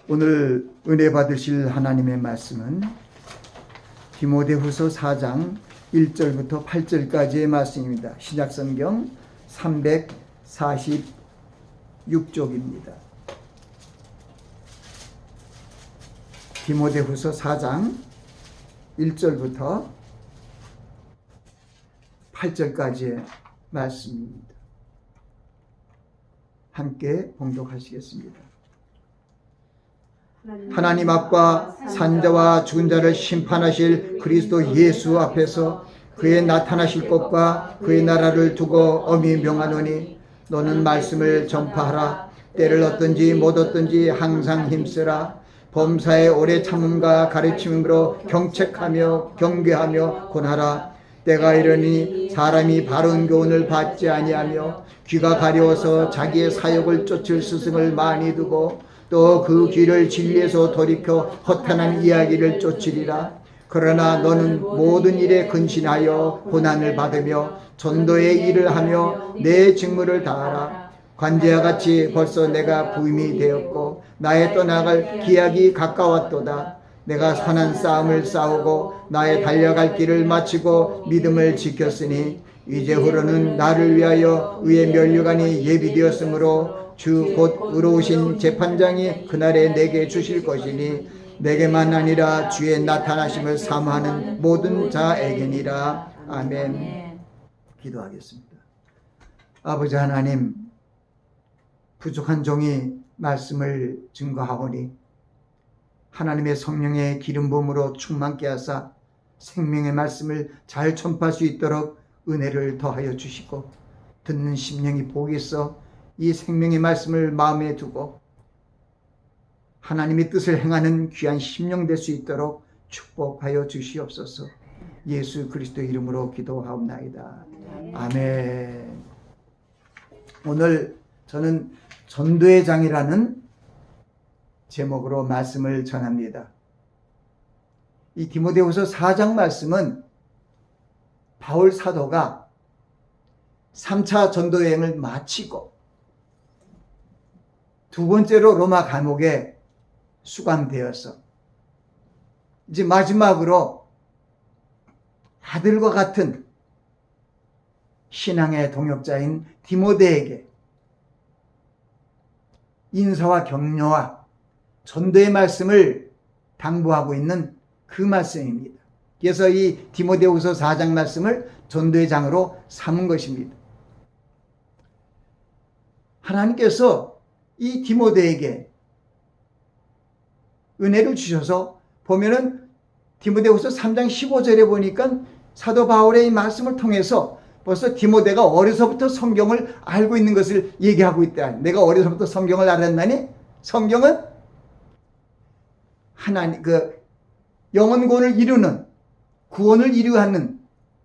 오늘 은혜 받으실 하나님의 말씀은 디모데후서 4장 1절부터 8절까지의 말씀입니다. 신약성경 346쪽입니다. 디모데후서 4장 1절부터 8절까지의 말씀입니다. 함께 봉독하시겠습니다. 하나님 앞과 산자와 죽은 자를 심판하실 그리스도 예수 앞에서 그의 나타나실 것과 그의 나라를 두고 엄히 명하노니 너는 말씀을 전파하라. 때를 얻든지 못 얻든지 항상 힘쓰라. 범사에 오래 참음과 가르침으로 경책하며 경계하며 권하라. 때가 이르니 사람이 바른 교훈을 받지 아니하며 귀가 가려워서 자기의 사욕을 쫓을 스승을 많이 두고 또 그 귀를 진리에서 돌이켜 허탄한 이야기를 쫓으리라. 그러나 너는 모든 일에 근신하여 고난을 받으며 전도의 일을 하며 내 직무를 다하라. 관제와 같이 벌써 내가 부임이 되었고 나의 떠나갈 기약이 가까웠도다. 내가 선한 싸움을 싸우고 나의 달려갈 길을 마치고 믿음을 지켰으니 이제후로는 나를 위하여 의의 면류관이 예비되었으므로 주 곧 의로우신 재판장이 그날에 내게 주실 것이니 내게만 아니라 주의 나타나심을 사모하는 모든 자에게니라. 아멘. 기도하겠습니다. 아버지 하나님, 부족한 종이 말씀을 증거하오니 하나님의 성령의 기름 부음으로 충만케 하사 생명의 말씀을 잘 전파할 수 있도록 은혜를 더하여 주시고 듣는 심령이 복이 있어 이 생명의 말씀을 마음에 두고 하나님의 뜻을 행하는 귀한 심령 될 수 있도록 축복하여 주시옵소서. 예수 그리스도의 이름으로 기도하옵나이다. 아멘. 오늘 저는 전도의 장이라는 제목으로 말씀을 전합니다. 이 디모데후서 4장 말씀은 바울 사도가 3차 전도 여행을 마치고 두 번째로 로마 감옥에 수감되어서 이제 마지막으로 아들과 같은 신앙의 동역자인 디모데에게 인사와 격려와 전도의 말씀을 당부하고 있는 그 말씀입니다. 그래서 이 디모데후서 4장 말씀을 전도의 장으로 삼은 것입니다. 하나님께서 이 디모데에게 은혜를 주셔서 보면은 디모데후서 3장 15절에 보니까 사도 바울의 이 말씀을 통해서 벌써 디모데가 어려서부터 성경을 알고 있는 것을 얘기하고 있다. 내가 어려서부터 성경을 알았나니 성경은 하나님 영원권을 이루는 구원을 이루하는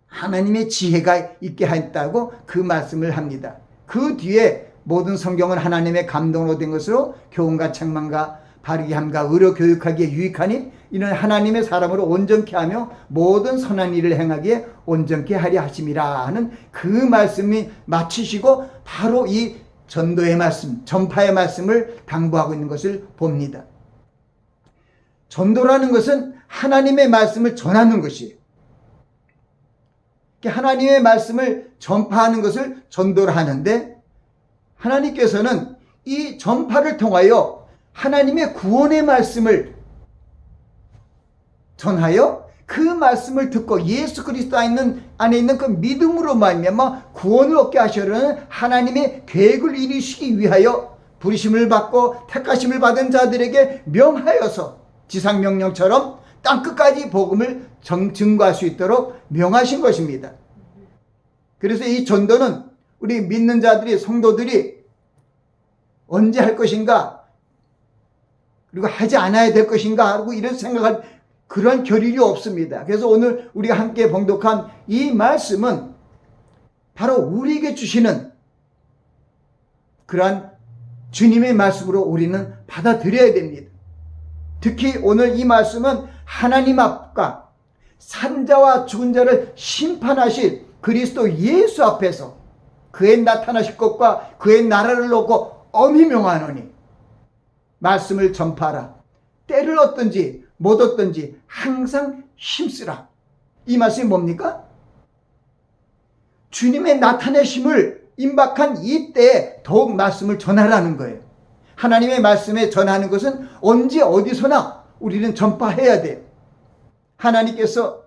하나님의 지혜가 있게 했다고 그 말씀을 합니다. 그 뒤에 모든 성경은 하나님의 감동으로 된 것으로 교훈과 책망과 바르게 함과 의로 교육하기에 유익하니 이는 하나님의 사람으로 온전케 하며 모든 선한 일을 행하기에 온전케 하려 하심이라 하는 그 말씀이 마치시고 바로 이 전도의 말씀, 전파의 말씀을 당부하고 있는 것을 봅니다. 전도라는 것은 하나님의 말씀을 전하는 것이에요. 하나님의 말씀을 전파하는 것을 전도를 하는데 하나님께서는 이 전파를 통하여 하나님의 구원의 말씀을 전하여 그 말씀을 듣고 예수 그리스도 안에 있는 그 믿음으로 말미암아 구원을 얻게 하시려는 하나님의 계획을 이루시기 위하여 부르심을 받고 택하심을 받은 자들에게 명하여서 지상명령처럼 땅끝까지 복음을 증거할 수 있도록 명하신 것입니다. 그래서 이 전도는 우리 믿는 자들이, 성도들이 언제 할 것인가, 그리고 하지 않아야 될 것인가 하고 이런 생각할 그런 겨를이 없습니다. 그래서 오늘 우리가 함께 봉독한 이 말씀은 바로 우리에게 주시는 그러한 주님의 말씀으로 우리는 받아들여야 됩니다. 특히 오늘 이 말씀은 하나님 앞과 산자와 죽은 자를 심판하실 그리스도 예수 앞에서 그의 나타나실 것과 그의 나라를 놓고 엄히 명하노니 말씀을 전파하라. 때를 얻든지 못 얻든지 항상 힘쓰라. 이 말씀이 뭡니까? 주님의 나타내심을 임박한 이 때에 더욱 말씀을 전하라는 거예요. 하나님의 말씀에 전하는 것은 언제 어디서나 우리는 전파해야 돼요. 하나님께서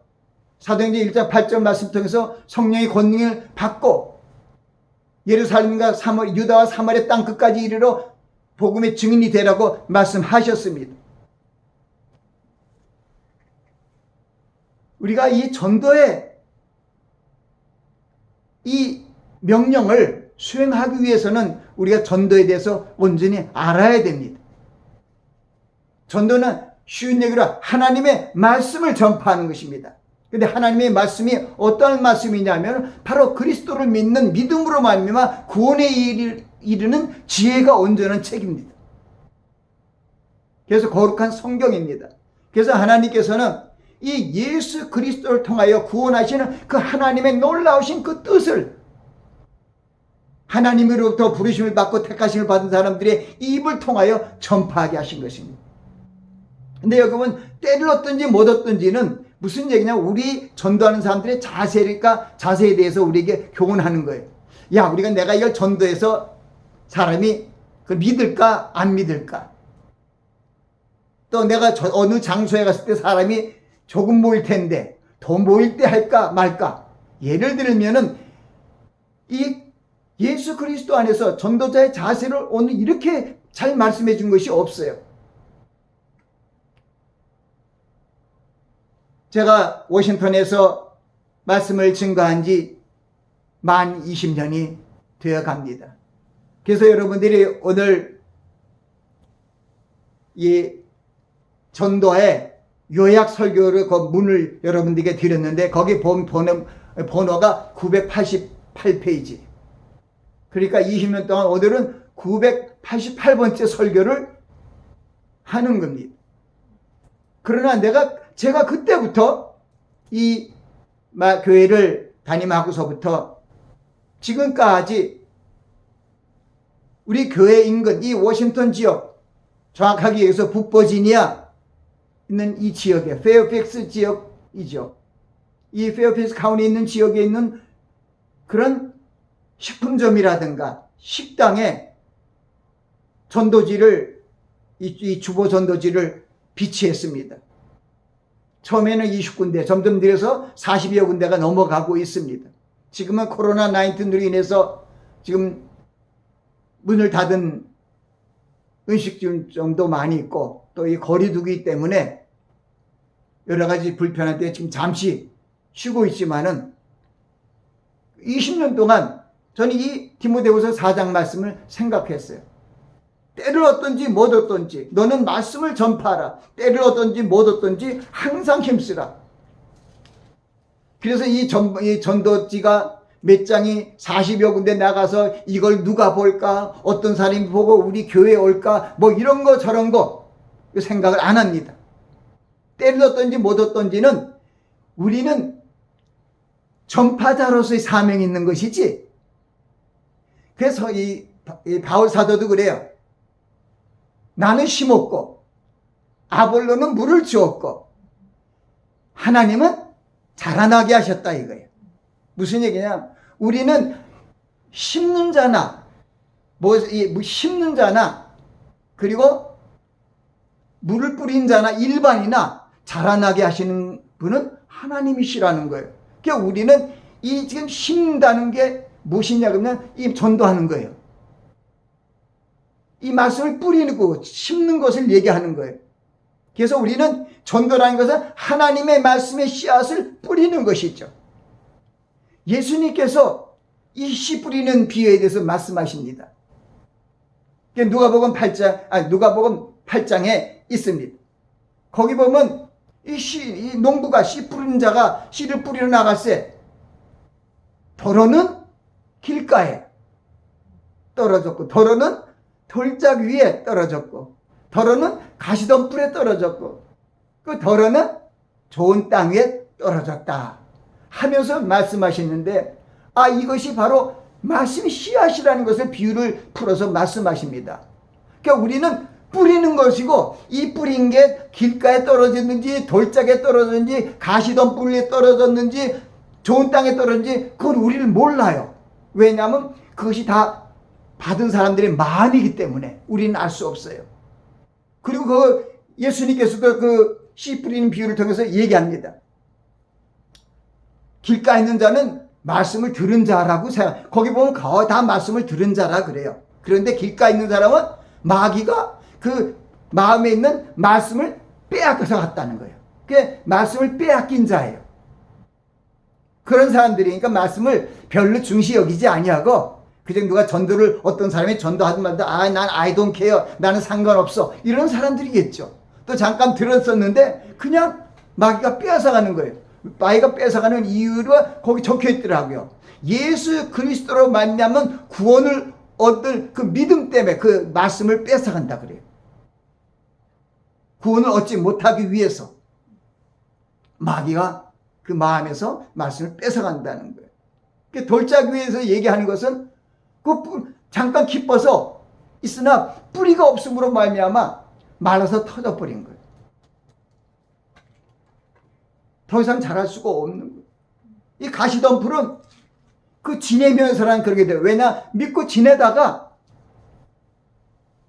사도행전 1장 8절 말씀 통해서 성령의 권능을 받고 예루살렘과 유다와 사마리아 땅 끝까지 이르러 복음의 증인이 되라고 말씀하셨습니다. 우리가 이 전도의 이 명령을 수행하기 위해서는 우리가 전도에 대해서 온전히 알아야 됩니다. 전도는 쉬운 얘기로 하나님의 말씀을 전파하는 것입니다. 근데 하나님의 말씀이 어떠한 말씀이냐면 바로 그리스도를 믿는 믿음으로 말미암아 구원에 이르는 지혜가 온전한 책입니다. 그래서 거룩한 성경입니다. 그래서 하나님께서는 이 예수 그리스도를 통하여 구원하시는 그 하나님의 놀라우신 그 뜻을 하나님으로부터 부르심을 받고 택하심을 받은 사람들의 입을 통하여 전파하게 하신 것입니다. 근데 여기 보면 때를 얻든지 못 얻든지는 무슨 얘기냐? 우리 전도하는 사람들의 자세에 대해서 우리에게 교훈하는 거예요. 야, 내가 이걸 전도해서 사람이 그걸 믿을까 안 믿을까? 또 내가 어느 장소에 갔을 때 사람이 조금 모일 텐데 더 모일 때 할까 말까? 예를 들면은 이 예수 그리스도 안에서 전도자의 자세를 오늘 이렇게 잘 말씀해 준 것이 없어요. 제가 워싱턴에서 말씀을 증거한 지 만 20년이 되어 갑니다. 그래서 여러분들이 오늘 이 전도의 요약 설교를 그 문을 여러분들에게 드렸는데 거기 번호가 988페이지. 그러니까 20년 동안 오늘은 988번째 설교를 하는 겁니다. 그러나 제가 그때부터 이 교회를 담임하고서부터 지금까지 우리 교회 인근 이 워싱턴 지역, 정확하게 여기서 북버지니아 있는 이 지역에 페어팩스 지역이죠. 이 페어팩스 카운티에 있는 지역에 있는 그런 식품점이라든가 식당에 전도지를 이 주보 전도지를 비치했습니다. 처음에는 20군데, 점점 늘어서 40여 군데가 넘어가고 있습니다. 지금은 코로나 19으로 인해서 지금 문을 닫은 음식점도 많이 있고 또 이 거리두기 때문에 여러 가지 불편할 때 지금 잠시 쉬고 있지만은 20년 동안 저는 이 디모데후서 4장 말씀을 생각했어요. 때를 얻든지 못 얻든지 너는 말씀을 전파하라. 때를 얻든지 못 얻든지 항상 힘쓰라. 그래서 이 전도지가 몇 장이 40여 군데 나가서 이걸 누가 볼까? 어떤 사람이 보고 우리 교회에 올까? 뭐 이런 거 저런 거 생각을 안 합니다. 때를 얻든지 못 얻든지는 우리는 전파자로서의 사명이 있는 것이지. 그래서 이 바울 사도도 그래요. 나는 심었고 아볼로는 물을 주었고 하나님은 자라나게 하셨다 이거예요. 무슨 얘기냐? 우리는 심는 자나 심는 자나 그리고 물을 뿌린 자나 일반이나 자라나게 하시는 분은 하나님이시라는 거예요. 그러니까 우리는 이 지금 심는다는 게 무엇이냐 그러면 이 전도하는 거예요. 이 말씀을 뿌리고 심는 것을 얘기하는 거예요. 그래서 우리는 전도라는 것은 하나님의 말씀의 씨앗을 뿌리는 것이죠. 예수님께서 이 씨 뿌리는 비유에 대해서 말씀하십니다. 누가복음 8장에 있습니다. 거기 보면 이 농부가 씨 뿌리는 자가 씨를 뿌리러 나갔을 더러는 길가에 떨어졌고 더러는 돌짝 위에 떨어졌고 더러는 가시덤불에 떨어졌고 그 더러는 좋은 땅 위에 떨어졌다 하면서 말씀하시는데 이것이 바로 말씀이 씨앗이라는 것을 비유를 풀어서 말씀하십니다. 그러니까 우리는 뿌리는 것이고, 이 뿌린 게 길가에 떨어졌는지 돌짝에 떨어졌는지 가시덤불에 떨어졌는지 좋은 땅에 떨어졌는지 그건 우리는 몰라요. 왜냐하면 그것이 다 받은 사람들의 마음이기 때문에 우리는 알 수 없어요. 그리고 예수님께서도 그 씨 뿌리는 비유를 통해서 얘기합니다. 길가에 있는 자는 말씀을 들은 자라고 생각. 거기 보면 거의 다 말씀을 들은 자라 그래요. 그런데 길가에 있는 사람은 마귀가 그 마음에 있는 말씀을 빼앗겨서 갔다는 거예요. 그게 말씀을 빼앗긴 자예요. 그런 사람들이니까 말씀을 별로 중시 여기지 아니하고, 그저 누가 전도를 어떤 사람이 전도하든 말든 난 I don't care, 나는 상관없어, 이런 사람들이겠죠. 또 잠깐 들었었는데 그냥 마귀가 빼앗아가는 거예요. 마귀가 뺏어가는 이유가 거기 적혀 있더라고요. 예수 그리스도로 만나면 구원을 얻을 그 믿음 때문에 그 말씀을 뺏어간다 그래요. 구원을 얻지 못하기 위해서 마귀가 그 마음에서 말씀을 뺏어간다는 거예요. 돌짝 위에서 얘기하는 것은 잠깐 기뻐서 있으나 뿌리가 없음으로 말미암아 말라서 터져버린 거예요. 더 이상 자랄 수가 없는 거예요. 이 가시덤불은 그 지내면서란 그렇게 돼요. 왜냐? 믿고 지내다가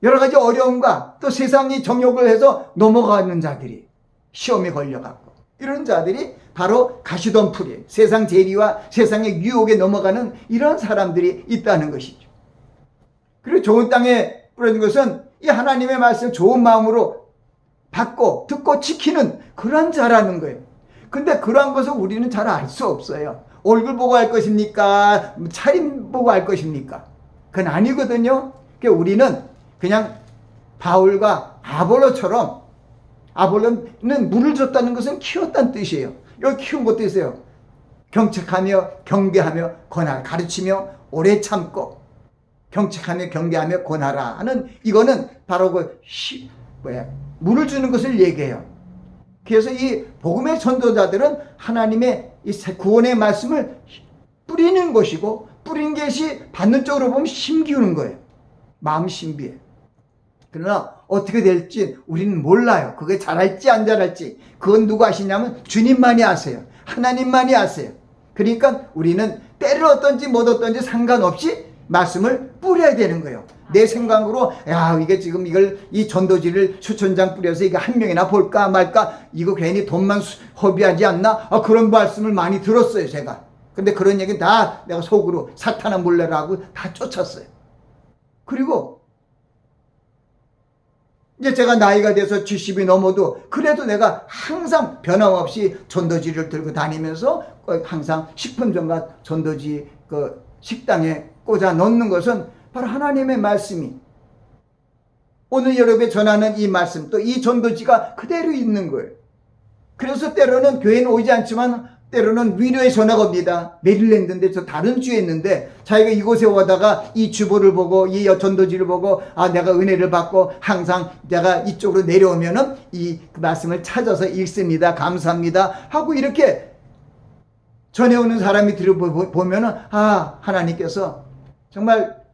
여러 가지 어려움과 또 세상이 정욕을 해서 넘어가는 자들이, 시험에 걸려갖고 이런 자들이 바로 가시덤불이에요. 세상 재리와 세상의 유혹에 넘어가는 이런 사람들이 있다는 것이죠. 그리고 좋은 땅에 뿌려진 것은 이 하나님의 말씀 좋은 마음으로 받고 듣고 지키는 그런 자라는 거예요. 근데 그러한 것을 우리는 잘 알 수 없어요. 얼굴 보고 할 것입니까? 차림 보고 할 것입니까? 그건 아니거든요. 그러니까 우리는 그냥 바울과 아볼로처럼, 아볼로는 물을 줬다는 것은 키웠다는 뜻이에요. 여기 키운 것도 있어요. 경책하며 경계하며 권하라, 가르치며 오래 참고 경책하며 경계하며 권하라 하는, 이거는 바로 물을 주는 것을 얘기해요. 그래서 이 복음의 전도자들은 하나님의 이 구원의 말씀을 뿌리는 것이고, 뿌린 것이 받는 쪽으로 보면 심기우는 거예요. 마음 신비해. 그러나 어떻게 될지 우리는 몰라요. 그게 잘할지 안 잘할지. 그건 누가 아시냐면 주님만이 아세요. 하나님만이 아세요. 그러니까 우리는 때를 얻든지 못 얻든지 상관없이 말씀을 뿌려야 되는 거예요. 내 생각으로 이게 지금 이 전도지를 수천장 뿌려서 이게 한 명이나 볼까 말까, 이거 괜히 돈만 허비하지 않나? 그런 말씀을 많이 들었어요, 제가. 근데 그런 얘기는 다 내가 속으로 사탄아 몰래라고 다 쫓았어요. 그리고 이제 제가 나이가 돼서 70이 넘어도 그래도 내가 항상 변함없이 전도지를 들고 다니면서 항상 식품점과 전도지 그 식당에 꽂아 넣는 것은 바로 하나님의 말씀이, 오늘 여러분이 전하는 이 말씀, 또 이 전도지가 그대로 있는 거예요. 그래서 때로는 교회는 오지 않지만 때로는 위로의 전화가 옵니다. 메릴랜드인데 저 다른 주에 있는데 자기가 이곳에 오다가 이 주보를 보고 이 전도지를 보고 내가 은혜를 받고 항상 내가 이쪽으로 내려오면은 이 말씀을 찾아서 읽습니다. 감사합니다 하고 이렇게 전해오는 사람이 들어보면은 하나님께서 정말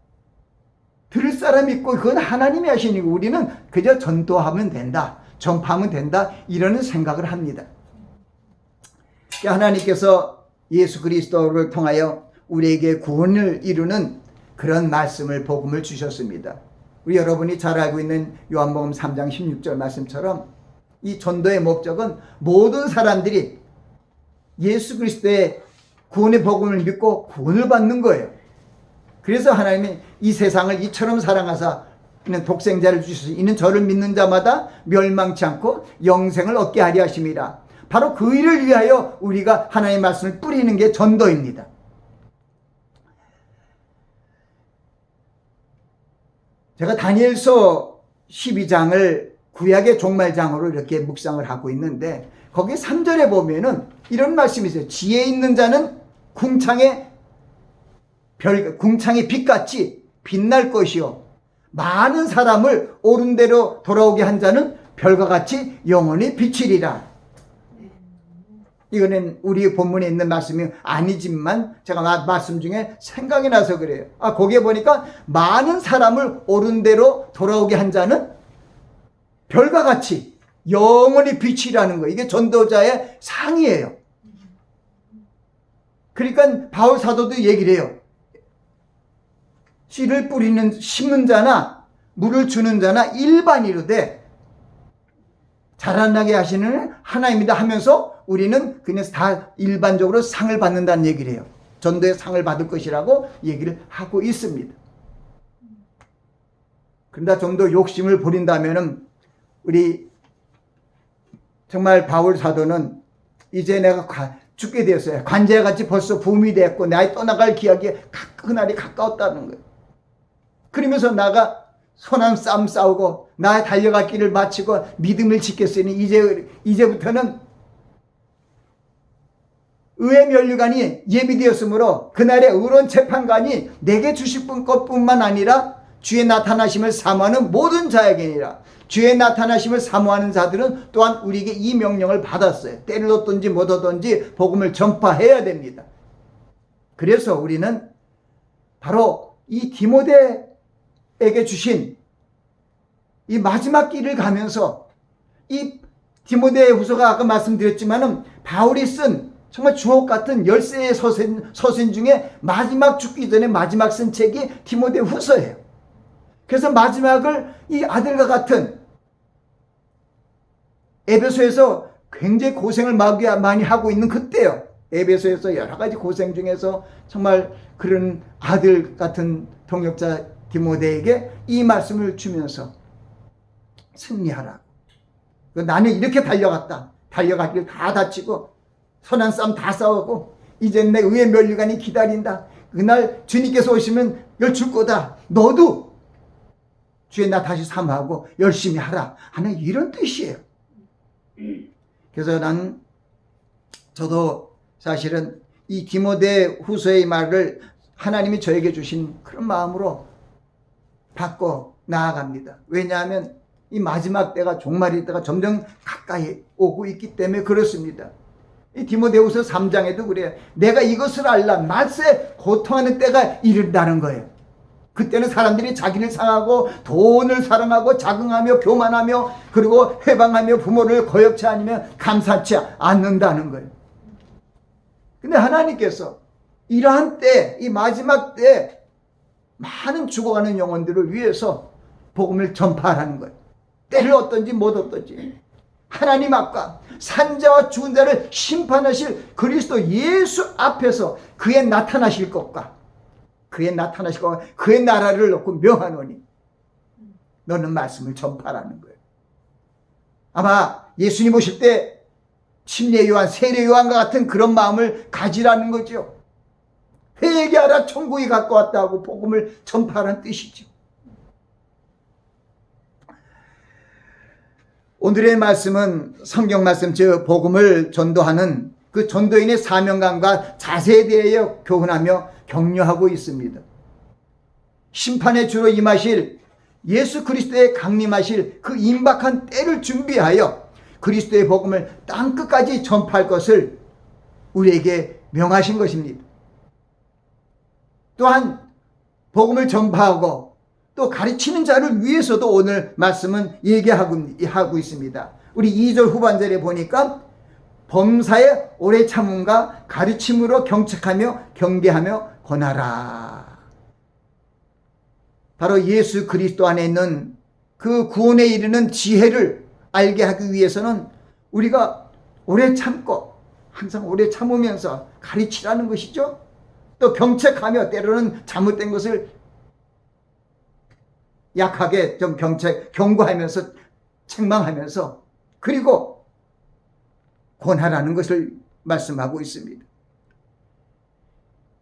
들을 사람이 있고 그건 하나님이 하시는 거고 우리는 그저 전도하면 된다, 전파하면 된다, 이런 생각을 합니다. 하나님께서 예수 그리스도를 통하여 우리에게 구원을 이루는 그런 말씀을, 복음을 주셨습니다. 우리 여러분이 잘 알고 있는 요한복음 3장 16절 말씀처럼 이 전도의 목적은 모든 사람들이 예수 그리스도의 구원의 복음을 믿고 구원을 받는 거예요. 그래서 하나님이 이 세상을 이처럼 사랑하사 이는 독생자를 주셔서 이는 저를 믿는 자마다 멸망치 않고 영생을 얻게 하려 하심이라. 바로 그 일을 위하여 우리가 하나님의 말씀을 뿌리는 게 전도입니다. 제가 다니엘서 12장을 구약의 종말장으로 이렇게 묵상을 하고 있는데 거기 3절에 보면은 이런 말씀이 있어요. 지혜 있는 자는 궁창의 빛같이 빛날 것이요 많은 사람을 옳은 대로 돌아오게 한 자는 별과 같이 영원히 비치리라. 이거는 우리 본문에 있는 말씀이 아니지만 제가 말씀 중에 생각이 나서 그래요. 거기에 보니까 많은 사람을 옳은 대로 돌아오게 한 자는 별과 같이 영원히 빛이라는 거예요. 이게 전도자의 상이에요. 그러니까 바울 사도도 얘기를 해요. 씨를 심는 자나 물을 주는 자나 일반이로되 자라나게 하시는 하나님이다 하면서 우리는 그냥 다 일반적으로 상을 받는다는 얘기를 해요. 전도의 상을 받을 것이라고 얘기를 하고 있습니다. 그런데 좀 더 욕심을 부린다면은 우리 정말 바울 사도는 이제 내가 죽게 되었어요. 관제같이 벌써 붐이 됐고 나의 떠나갈 기약이 그날이 가까웠다는 거예요. 그러면서 나가 선한 싸움 싸우고 나의 달려갈 길을 마치고 믿음을 지켰으니 이제부터는 의의 면류관이 예비되었으므로 그날의 의로운 재판관이 내게 주실 것뿐만 아니라 주의 나타나심을 사모하는 모든 자에게니라. 주의 나타나심을 사모하는 자들은 또한 우리에게 이 명령을 받았어요. 때를 얻든지 못 얻든지 복음을 전파해야 됩니다. 그래서 우리는 바로 이 디모데에게 주신 이 마지막 길을 가면서 이 디모데 후서가 아까 말씀드렸지만은 바울이 쓴 정말 주옥 같은 10세의 서신 중에 마지막 죽기 전에 마지막 쓴 책이 디모데 후서예요. 그래서 마지막을 이 아들과 같은 에베소에서 굉장히 고생을 많이 하고 있는 그때요. 에베소에서 여러 가지 고생 중에서 정말 그런 아들 같은 동역자 디모데에게 이 말씀을 주면서 승리하라고. 나는 이렇게 달려갔다. 달려가길 다 다치고 선한 싸움 다 싸우고 이젠 내 의의 면류관이 기다린다. 그날 주님께서 오시면 줄 거다. 너도 주의 나 다시 사모하고 열심히 하라 하는 이런 뜻이에요. 그래서 저도 사실은 이 디모데 후서의 말을 하나님이 저에게 주신 그런 마음으로 받고 나아갑니다. 왜냐하면 이 마지막 때가 종말의 때가 점점 가까이 오고 있기 때문에 그렇습니다. 이 디모데후서 3장에도 그래요. 내가 이것을 알라 말세 고통하는 때가 이른다는 거예요. 그때는 사람들이 자기를 상하고 돈을 사랑하고 자긍하며 교만하며 그리고 회방하며 부모를 거역치 않으면 감사치 않는다는 거예요. 근데 하나님께서 이러한 때, 이 마지막 때 많은 죽어가는 영혼들을 위해서 복음을 전파하라는 거예요. 때를 얻든지 못 얻든지 하나님 앞과 산자와 죽은 자를 심판하실 그리스도 예수 앞에서 그의 나타나실 것과 그의 나라를 놓고 명하노니 너는 말씀을 전파하라는 거예요. 아마 예수님 오실 때 침례 요한, 세례 요한과 같은 그런 마음을 가지라는 거죠. 회개하라 천국이 가까웠다고 복음을 전파하라는 뜻이죠. 오늘의 말씀은 성경 말씀, 즉 복음을 전도하는 그 전도인의 사명감과 자세에 대하여 교훈하며 격려하고 있습니다. 심판의 주로 임하실 예수 그리스도의 강림하실 그 임박한 때를 준비하여 그리스도의 복음을 땅끝까지 전파할 것을 우리에게 명하신 것입니다. 또한 복음을 전파하고 또 가르치는 자를 위해서도 오늘 말씀은 얘기하고 있습니다. 우리 2절 후반절에 보니까 범사에 오래 참음과 가르침으로 경책하며 경계하며 권하라. 바로 예수 그리스도 안에 있는 그 구원에 이르는 지혜를 알게 하기 위해서는 우리가 오래 참고 항상 오래 참으면서 가르치라는 것이죠. 또 경책하며 때로는 잘못된 것을 약하게 좀 경고하면서 책망하면서 그리고 권하라는 것을 말씀하고 있습니다.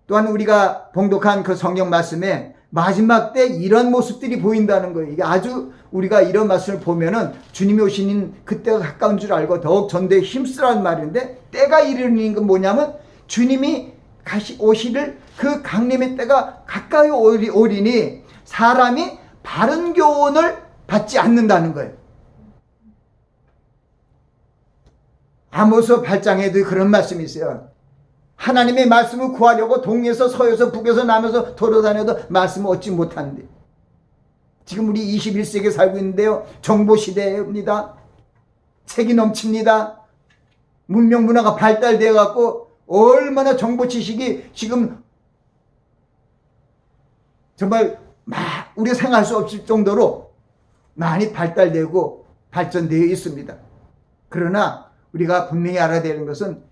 또한 우리가 봉독한 그 성경 말씀에 마지막 때 이런 모습들이 보인다는 거예요. 이게 아주 우리가 이런 말씀을 보면은 주님이 오시는 그때가 가까운 줄 알고 더욱 전도에 힘쓰라는 말인데, 때가 이르는 건 뭐냐면 주님이 오시를 그 강림의 때가 가까이 오리니 사람이 바른 교훈을 받지 않는다는 거예요. 아모스 8장에도 그런 말씀이 있어요. 하나님의 말씀을 구하려고 동에서 서에서 북에서 남에서 돌아다녀도 말씀을 얻지 못하는데 지금 우리 21세기에 살고 있는데요. 정보 시대입니다. 책이 넘칩니다. 문명 문화가 발달되어 갖고 얼마나 정보 지식이 지금 정말 우리가 생각할 수 없을 정도로 많이 발달되고 발전되어 있습니다. 그러나 우리가 분명히 알아야 되는 것은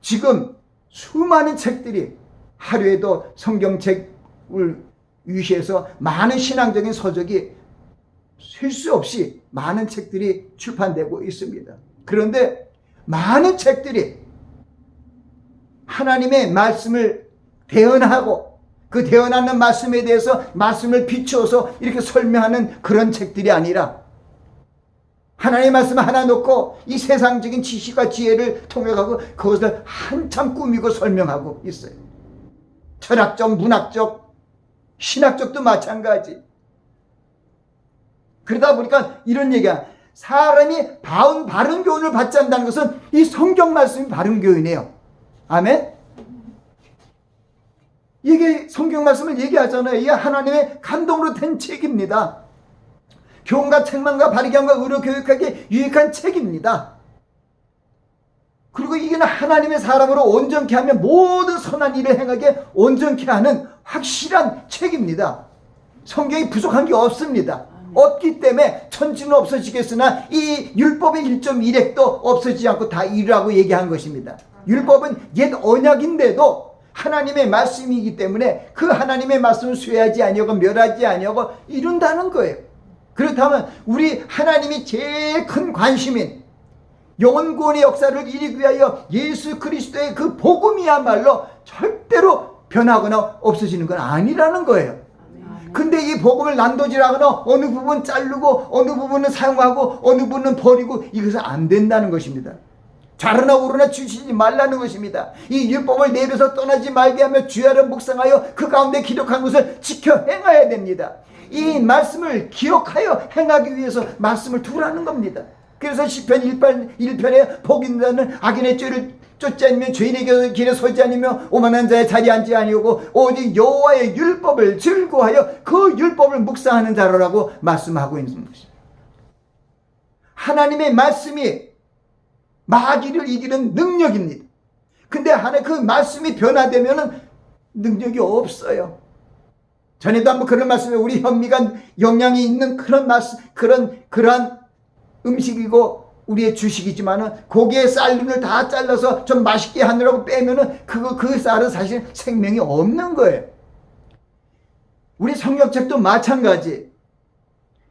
지금 수많은 책들이 하루에도 성경책을 위시해서 많은 신앙적인 서적이 셀 수 없이 많은 책들이 출판되고 있습니다. 그런데 많은 책들이 하나님의 말씀을 대언하고 그 대언하는 말씀에 대해서 말씀을 비추어서 이렇게 설명하는 그런 책들이 아니라 하나님의 말씀을 하나 놓고 이 세상적인 지식과 지혜를 통해가고 그것을 한참 꾸미고 설명하고 있어요. 철학적, 문학적, 신학적도 마찬가지. 그러다 보니까 이런 얘기야. 사람이 바른 교훈을 받지 않는다는 것은 이 성경 말씀이 바른 교훈이에요. 아멘? 이게 성경 말씀을 얘기하잖아요. 이게 하나님의 감동으로 된 책입니다. 교훈과 책망과 바르게 함과 의로 교육하기에 유익한 책입니다. 그리고 이게는 하나님의 사람으로 온전케 하며 모든 선한 일을 행하게 온전케 하는 확실한 책입니다. 성경이 부족한 게 없습니다. 없기 때문에 천지는 없어지겠으나 이 율법의 1.1핵도 없어지지 않고 다 이루라고 얘기한 것입니다. 율법은 옛 언약인데도 하나님의 말씀이기 때문에 그 하나님의 말씀을 수혜하지 아니하고 멸하지 아니하고 이룬다는 거예요. 그렇다면 우리 하나님이 제일 큰 관심인 영원 구원의 역사를 이루기 위하여 예수 그리스도의 그 복음이야말로 절대로 변하거나 없어지는 건 아니라는 거예요. 근데 이 복음을 난도질하거나 어느 부분 자르고 어느 부분은 사용하고 어느 부분은 버리고 이것은 안 된다는 것입니다. 좌르나 우르나 주시지 말라는 것입니다. 이 율법을 내려서 떠나지 말게 하며 주야를 묵상하여 그 가운데 기록한 것을 지켜 행해야 됩니다. 이 말씀을 기억하여 행하기 위해서 말씀을 두라는 겁니다. 그래서 시편 1편에 복 있는 자는 악인의 죄를 쫓지 않으며 죄인의 길에 서지 않으며 오만한 자의 자리에 앉지 아니하고 오직 여호와의 율법을 즐거워하여 그 율법을 묵상하는 자라고 말씀하고 있는 것입니다. 하나님의 말씀이 마귀를 이기는 능력입니다. 근데 그 말씀이 변화되면은 능력이 없어요. 전에도 한번 그런 말씀에 우리 현미가 영양이 있는 그런 말씀, 그러한 음식이고 우리의 주식이지만은 고기의 쌀눈을 다 잘라서 좀 맛있게 하느라고 빼면은 그 쌀은 사실 생명이 없는 거예요. 우리 성경책도 마찬가지.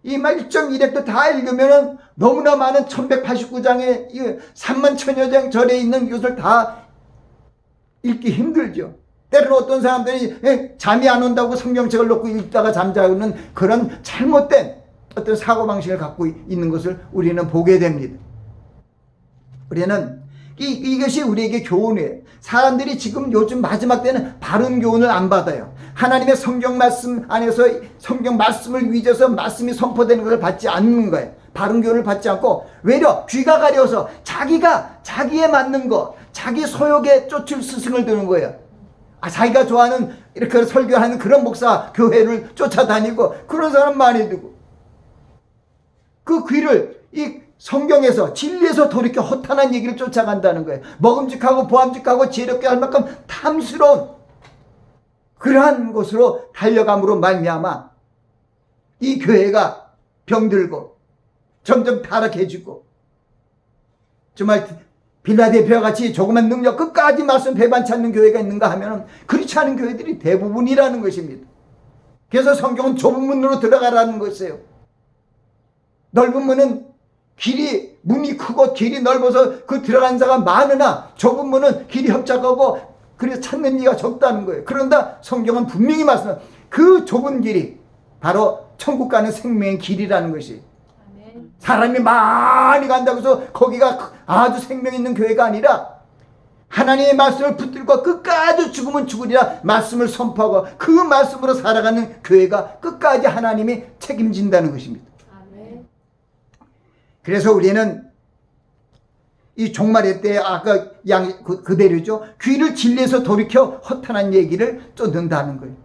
이 1.1핵도 다 읽으면은 너무나 많은 1189장에 31000여 장 절에 있는 것을 다 읽기 힘들죠. 때로는 어떤 사람들이 잠이 안 온다고 성경책을 놓고 읽다가 잠자는 그런 잘못된 어떤 사고방식을 갖고 있는 것을 우리는 보게 됩니다. 우리는 이것이 우리에게 교훈이에요. 사람들이 지금 요즘 마지막 때는 바른 교훈을 안 받아요. 하나님의 성경 말씀 안에서 성경 말씀을 위해서 말씀이 선포되는 것을 받지 않는 거예요. 바른 교훈을 받지 않고 외려 귀가 가려서 자기에 맞는 거, 자기 소욕에 쫓을 스승을 두는 거예요. 자기가 좋아하는 이렇게 설교하는 그런 목사 교회를 쫓아다니고 그런 사람 많이 두고 그 귀를 이 성경에서 진리에서 돌이켜 허탄한 얘기를 쫓아간다는 거예요. 먹음직하고 보암직하고 지혜롭게 할 만큼 탐스러운 그러한 곳으로 달려감으로 말미암아 이 교회가 병들고 점점 타락해지고 정말 빌라델피아 같이 조그만 능력 끝까지 말씀 배반치 않는 교회가 있는가 하면 그렇지 않은 교회들이 대부분이라는 것입니다. 그래서 성경은 좁은 문으로 들어가라는 것이에요. 넓은 문은 문이 크고 길이 넓어서 그 들어간 자가 많으나 좁은 문은 길이 협착하고 그래서 찾는 이가 적다는 거예요. 그런데 성경은 분명히 말씀합니다. 그 좁은 길이 바로 천국 가는 생명의 길이라는 것이. 사람이 많이 간다고 해서 거기가 아주 생명 있는 교회가 아니라 하나님의 말씀을 붙들고 끝까지 죽으면 죽으리라 말씀을 선포하고 그 말씀으로 살아가는 교회가 끝까지 하나님이 책임진다는 것입니다. 그래서 우리는 이 종말의 때 아까 그대로죠. 귀를 진리에서 돌이켜 허탄한 얘기를 쫓는다는 거예요.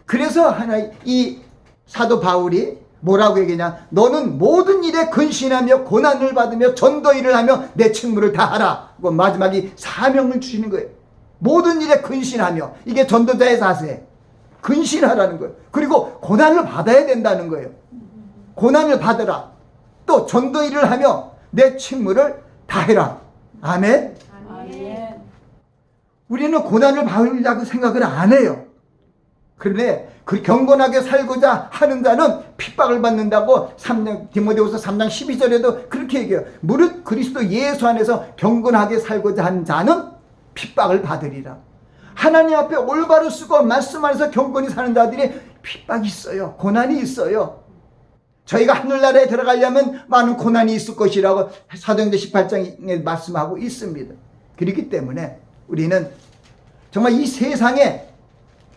그래서 이 사도 바울이 뭐라고 얘기냐? 너는 모든 일에 근신하며 고난을 받으며 전도 일을 하며 내 책무를 다하라. 그 마지막에 사명을 주시는 거예요. 모든 일에 근신하며, 이게 전도자의 자세. 근신하라는 거예요. 그리고 고난을 받아야 된다는 거예요. 고난을 받으라. 또 전도 일을 하며 내 책무를 다해라. 아멘. 아멘. 우리는 고난을 받으려고 생각을 안 해요. 그런데 그 경건하게 살고자 하는 자는 핍박을 받는다고 디모데후서 3장 12절에도 그렇게 얘기해요. 무릇 그리스도 예수 안에서 경건하게 살고자 하는 자는 핍박을 받으리라. 하나님 앞에 올바로 쓰고 말씀 안에서 경건히 사는 자들이 핍박이 있어요. 고난이 있어요. 저희가 하늘나라에 들어가려면 많은 고난이 있을 것이라고 사도행전 18장에 말씀하고 있습니다. 그렇기 때문에 우리는 정말 이 세상에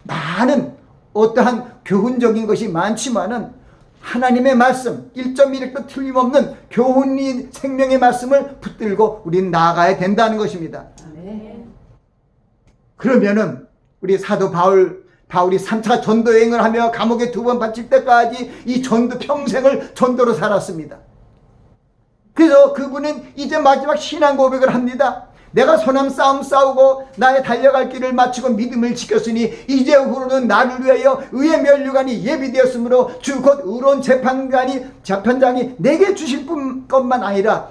많은 어떠한 교훈적인 것이 많지만은 하나님의 말씀 1.1도 틀림없는 교훈이 생명의 말씀을 붙들고 우리는 나아가야 된다는 것입니다. 아멘. 그러면은 우리 사도 바울이 3차 전도 여행을 하며 감옥에 2번 바칠 때까지 이 전도 평생을 전도로 살았습니다. 그래서 그분은 이제 마지막 신앙 고백을 합니다. 내가 선한 싸움 싸우고 나의 달려갈 길을 마치고 믿음을 지켰으니 이제후로는 나를 위하여 의의 면류관이 예비되었으므로 주 곧 의로운 재판장이 내게 주실 것만 아니라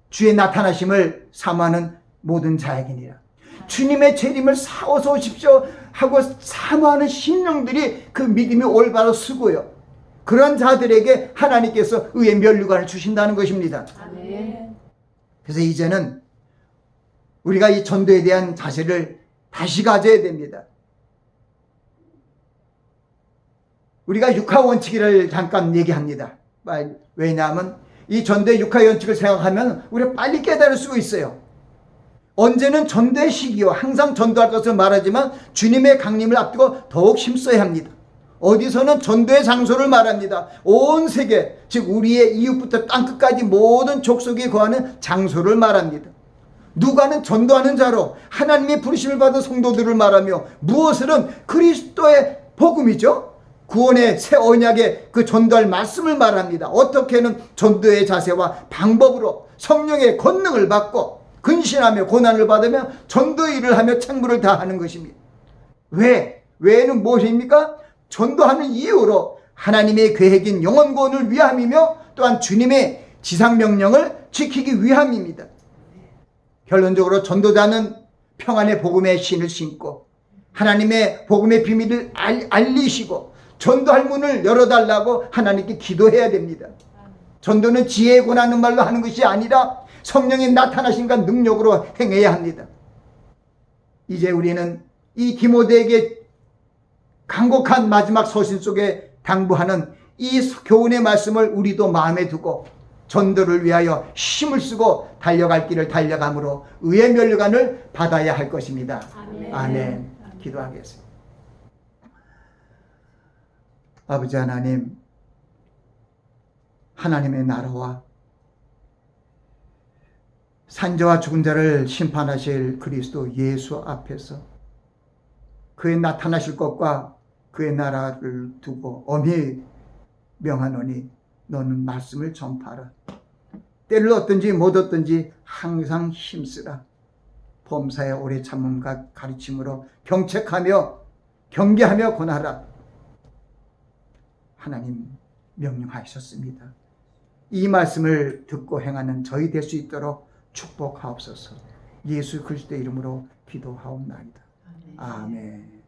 주의 나타나심을 사모하는 모든 자에게니라. 주님의 재림을 사오서 오십시오 하고 사모하는 심령들이 그 믿음이 올바로 쓰고요. 그런 자들에게 하나님께서 의의 면류관을 주신다는 것입니다. 아멘. 그래서 이제는 우리가 이 전도에 대한 자세를 다시 가져야 됩니다. 우리가 육하원칙을 잠깐 얘기합니다. 왜냐하면 이 전도의 육하원칙을 생각하면 우리가 빨리 깨달을 수 있어요. 언제는 전도의 시기요, 항상 전도할 것을 말하지만 주님의 강림을 앞두고 더욱 힘써야 합니다. 어디서는 전도의 장소를 말합니다. 온 세계, 즉 우리의 이웃부터 땅끝까지 모든 족속이 거하는 장소를 말합니다. 누가는 전도하는 자로 하나님의 부르심을 받은 성도들을 말하며, 무엇을은 그리스도의 복음이죠. 구원의 새 언약의 그 전도할 말씀을 말합니다. 어떻게는 전도의 자세와 방법으로 성령의 권능을 받고 근신하며 고난을 받으며 전도 일을 하며 책무를 다하는 것입니다. 왜는 무엇입니까? 전도하는 이유로 하나님의 계획인 영원 구원을 위함이며 또한 주님의 지상명령을 지키기 위함입니다. 결론적으로 전도자는 평안의 복음의 신을 신고 하나님의 복음의 비밀을 알리시고 전도할 문을 열어달라고 하나님께 기도해야 됩니다. 전도는 지혜에 권하는 말로 하는 것이 아니라 성령의 나타나심과 능력으로 행해야 합니다. 이제 우리는 이 디모데에게 간곡한 마지막 서신 속에 당부하는 이 교훈의 말씀을 우리도 마음에 두고 전도를 위하여 힘을 쓰고 달려갈 길을 달려감으로 의의 면류관을 받아야 할 것입니다. 아멘. 아멘. 기도하겠습니다. 아버지 하나님, 하나님의 나라와 산자와 죽은 자를 심판하실 그리스도 예수 앞에서 그의 나타나실 것과 그의 나라를 두고 엄히 명하노니 너는 말씀을 전파하라. 때를 얻든지 못 얻든지 항상 힘쓰라. 범사의 오래 참음과 가르침으로 경책하며 경계하며 권하라. 하나님 명령하셨습니다. 이 말씀을 듣고 행하는 저희 될 수 있도록 축복하옵소서. 예수 그리스도의 이름으로 기도하옵나이다. 아멘.